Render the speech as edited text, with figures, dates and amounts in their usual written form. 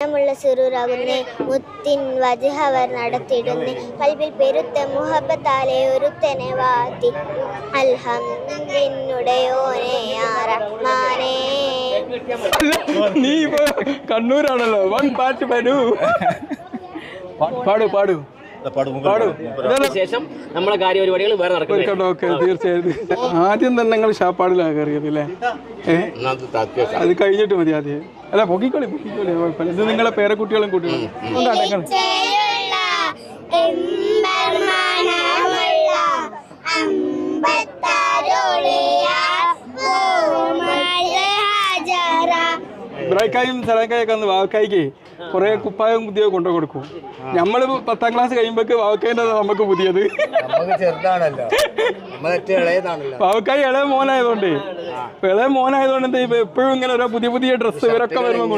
ഇഷ്ടമുള്ള സുറൂറാകുന്നേ മുത്തിൻ വജ്ഹ് അവർ നടത്തിടുന്നേ കൽബിൽ പെരുത്ത മുഹബത്താലെ ഒരുത്തനെ വാത്തി അൽഹംദുലിന്നുടയോനെ യാ റഹ്മാനേ. നീ ഇപ്പൊ കണ്ണൂരാണല്ലോ, വൺ പാട്ട് പാടൂ. പാടൂ പാടൂ ശേഷം നമ്മളെ കാര്യപരിപാടികൾ വേറെ നടക്കും. ഓക്കെ, തീർച്ചയായും. ആദ്യം തന്നെ നിങ്ങൾ ഷാപ്പാടിലാണ് കയറിയത് അല്ലേ? അത് കഴിഞ്ഞിട്ട് മതി ആദ്യം. അല്ല, പൊക്കിക്കോളി കുഴപ്പമില്ല. ഇത് നിങ്ങളെ പേരക്കുട്ടികളും കുട്ടികളും ഇബ്രാഹിക്കായും സലാക്കായൊക്കെ അന്ന് വാവക്കായിക്ക് കുറെ കുപ്പായവും പുതിയ കൊണ്ടു കൊടുക്കും. നമ്മള് 10ാം ക്ലാസ് കഴിയുമ്പോഴേക്ക് വാവക്കായിന്റെ നമുക്ക് പുതിയത്. വാവക്കായി ഇളയ മോനായതുകൊണ്ട് എന്താ എപ്പോഴും ഇങ്ങനെ ഓരോ പുതിയ ഡ്രസ്സ് ഇവരൊക്കെ വരുമ്പോ